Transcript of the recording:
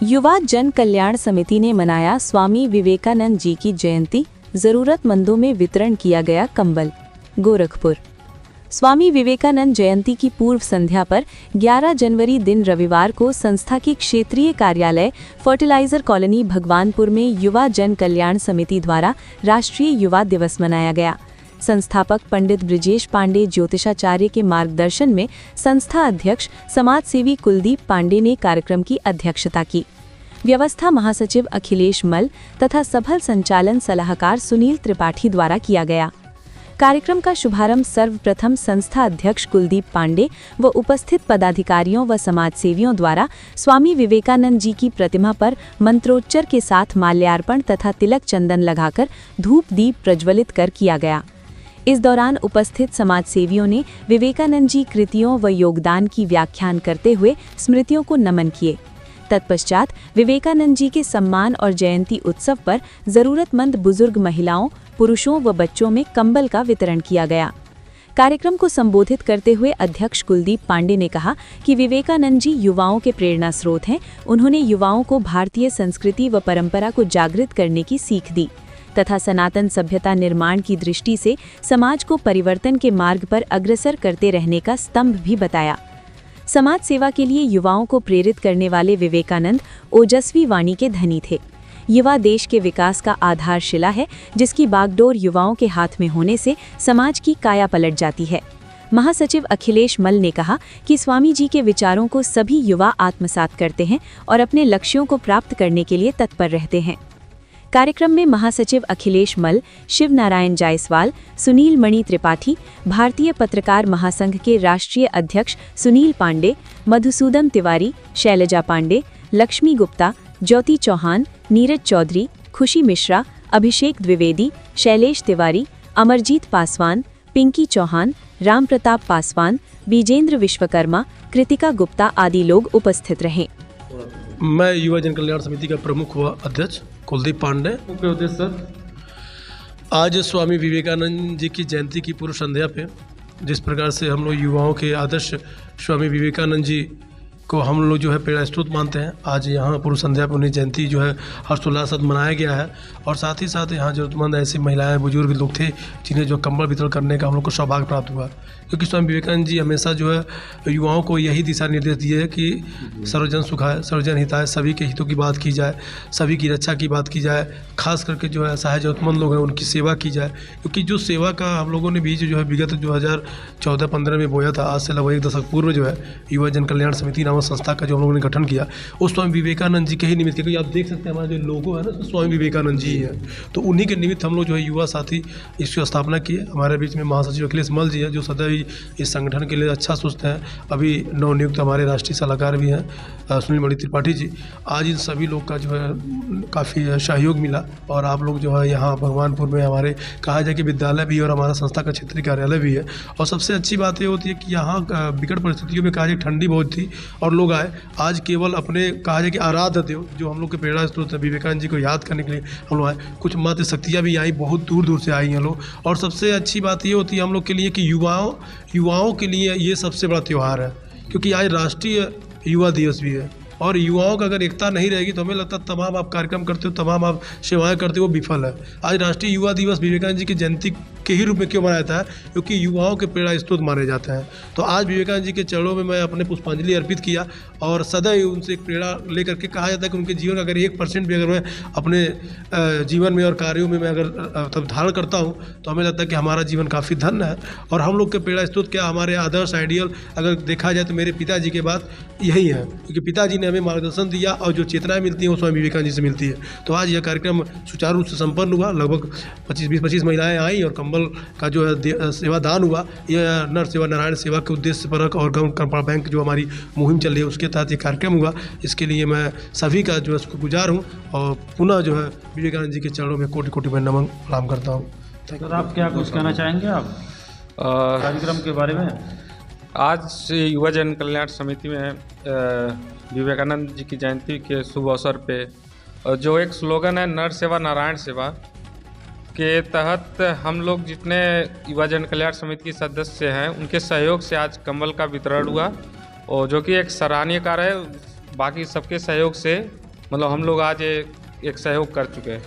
युवा जन कल्याण समिति ने मनाया स्वामी विवेकानंद जी की जयंती, जरूरतमंदों में वितरण किया गया कंबल। गोरखपुर। स्वामी विवेकानंद जयंती की पूर्व संध्या पर 11 जनवरी दिन रविवार को संस्था की क्षेत्रीय कार्यालय फर्टिलाइजर कॉलोनी भगवानपुर में युवा जन कल्याण समिति द्वारा राष्ट्रीय युवा दिवस मनाया गया। संस्थापक पंडित ब्रिजेश पांडे ज्योतिषाचार्य के मार्गदर्शन में संस्था अध्यक्ष समाजसेवी कुलदीप पांडे ने कार्यक्रम की अध्यक्षता की। व्यवस्था महासचिव अखिलेश मल तथा सफल संचालन सलाहकार सुनील त्रिपाठी द्वारा किया गया। कार्यक्रम का शुभारंभ सर्वप्रथम संस्था अध्यक्ष कुलदीप पांडे व उपस्थित पदाधिकारियों व समाजसेवियों द्वारा स्वामी विवेकानंद जी की प्रतिमा पर मंत्रोच्चार के साथ माल्यार्पण तथा तिलक चंदन लगाकर धूप दीप प्रज्वलित कर किया गया। इस दौरान उपस्थित समाजसेवियों ने विवेकानंद जी कृतियों व योगदान की व्याख्यान करते हुए स्मृतियों को नमन किए। तत्पश्चात विवेकानंद जी के सम्मान और जयंती उत्सव पर जरूरतमंद बुजुर्ग महिलाओं, पुरुषों व बच्चों में कंबल का वितरण किया गया। कार्यक्रम को संबोधित करते हुए अध्यक्ष कुलदीप पांडे ने कहा कि विवेकानंद जी युवाओं के प्रेरणा स्रोत हैं। उन्होंने युवाओं को भारतीय संस्कृति व परंपरा को जागृत करने की सीख दी तथा सनातन सभ्यता निर्माण की दृष्टि से समाज को परिवर्तन के मार्ग पर अग्रसर करते रहने का स्तंभ भी बताया। समाज सेवा के लिए युवाओं को प्रेरित करने वाले विवेकानंद ओजस्वी वाणी के धनी थे। युवा देश के विकास का आधारशिला है, जिसकी बागडोर युवाओं के हाथ में होने से समाज की काया पलट जाती है। महासचिव अखिलेश मल ने कहा कि स्वामी जी के विचारों को सभी युवा आत्मसात करते हैं और अपने लक्ष्यों को प्राप्त करने के लिए तत्पर रहते हैं। कार्यक्रम में महासचिव अखिलेश मल, शिव नारायण जायसवाल, सुनील मणि त्रिपाठी, भारतीय पत्रकार महासंघ के राष्ट्रीय अध्यक्ष सुनील पांडे, मधुसूदन तिवारी, शैलजा पांडे, लक्ष्मी गुप्ता, ज्योति चौहान, नीरज चौधरी, खुशी मिश्रा, अभिषेक द्विवेदी, शैलेश तिवारी, अमरजीत पासवान, पिंकी चौहान, राम प्रताप पासवान, विजेंद्र विश्वकर्मा, कृतिका गुप्ता आदि लोग उपस्थित रहे। मैं युवा जन कल्याण समिति का प्रमुख व अध्यक्ष कुलदीप पांडे। मुख्य उद्देश्य सर, आज स्वामी विवेकानंद जी की जयंती की पूर्व संध्या पे जिस प्रकार से हम लोग युवाओं के आदर्श स्वामी विवेकानंद जी को हम लोग जो है प्रेरणा स्रोत मानते हैं, आज यहाँ पूर्व संध्या पर उन्हें जयंती जो है हर्षोल्लास साथ मनाया गया है। और साथ ही साथ यहाँ जरूरतमंद ऐसी महिलाएं, बुजुर्ग लोग थे जिन्हें जो कंबल वितरण करने का हम लोग को सौभाग्य प्राप्त हुआ, क्योंकि स्वामी विवेकानंद जी हमेशा जो है युवाओं को यही दिशा निर्देश दिए है कि सर्वजन सुखाय सर्वजन हिताय, सभी के हितों की बात की जाए, सभी की रक्षा की बात की जाए, खास करके जो है असहाय जरूरतमंद लोग हैं उनकी सेवा की जाए। क्योंकि जो सेवा का हम लोगों ने बीज जो है विगत 2014-15 में बोया था, आज से लगभग 1 दशक पूर्व जो है युवा जन कल्याण समिति नामक संस्था का जो हम लोगों ने गठन किया, उस स्वामी विवेकानंद जी के ही निमित्त, क्योंकि आप देख सकते हैं हमारा जो लोगो है ना, तो स्वामी विवेकानंद जी है, तो उन्हीं के निमित्त हम लोग जो है युवा साथी इसकी स्थापना की है। हमारे बीच में महासचिव अखिलेश मल जी है, जो सदैव इस संगठन के लिए अच्छा सोचते हैं। अभी नवनियुक्त हमारे राष्ट्रीय सलाहकार भी हैं सुनील मणि त्रिपाठी जी। आज इन सभी लोग का जो है काफ़ी सहयोग मिला और आप लोग जो है यहाँ भगवानपुर में हमारे कहा जाए कि विद्यालय भी और हमारा संस्था का क्षेत्रीय कार्यालय भी है। और सबसे अच्छी बात ये होती है कि यहाँ विकट परिस्थितियों में कहा जाए ठंडी बहुत थी और लोग आए। आज केवल अपने कहा जाए कि आराध्य देव जो हम लोग के प्रेरणा स्रोत है विवेकानंद जी को याद करने के लिए हम लोग आए। कुछ मात्र शक्तियाँ भी आई, बहुत दूर दूर से आई हैं लोग। और सबसे अच्छी बात ये होती है हम लोग के लिए कि युवाओं के लिए ये सबसे बड़ा त्यौहार है, क्योंकि आज राष्ट्रीय युवा दिवस भी है। और युवाओं का अगर एकता नहीं रहेगी तो हमें लगता है तमाम आप कार्यक्रम करते हो, तमाम आप सेवाएं करते हो, वो विफल है। आज राष्ट्रीय युवा दिवस विवेकानंद जी की जयंती के ही रूप में क्यों मनाया जाता है? क्योंकि युवाओं के प्रेरणा स्रोत माने जाते हैं। तो आज विवेकानंद जी के चरणों में मैं अपने पुष्पांजलि अर्पित किया और सदैव उनसे एक प्रेरणा लेकर के कहा जाता है कि उनके जीवन अगर 1% भी अगर मैं अपने जीवन में और कार्यों में मैं अगर धारण करता हूँ तो हमें लगता है कि हमारा जीवन काफ़ी धन्य है। और हम लोग के प्रेरणा स्रोत क्या, हमारे आदर्श आइडियल अगर देखा जाए तो मेरे पिताजी के बाद यही है, क्योंकि पिताजी ने हमें मार्गदर्शन दिया और जो चेतनाएं मिलती हैं वो स्वामी विवेकानंद जी से मिलती है। तो आज यह कार्यक्रम सुचारू रूप से संपन्न हुआ। लगभग 20-25 महिलाएं आई और कंबल का जो है सेवादान हुआ। यह नर सेवा नारायण सेवा के उद्देश्य परक और गौ कल्याण बैंक जो हमारी मुहिम चल रही है उसके तहत ये कार्यक्रम हुआ। इसके लिए मैं सभी का जो है शुक्रगुजार हूँ और पुनः जो है विवेकानंद जी के चरणों में कोटि कोटि में नमन प्रणाम करता हूँ। सर, आप क्या कुछ कहना चाहेंगे आप कार्यक्रम के बारे में? आज युवा जन कल्याण समिति में विवेकानंद जी की जयंती के शुभ अवसर पे जो एक स्लोगन है नर सेवा नारायण सेवा के तहत हम लोग जितने युवा जन कल्याण समिति के सदस्य हैं उनके सहयोग से आज कंबल का वितरण हुआ और जो कि एक सराहनीय कार्य है। बाकी सबके सहयोग से मतलब हम लोग आज एक सहयोग कर चुके हैं।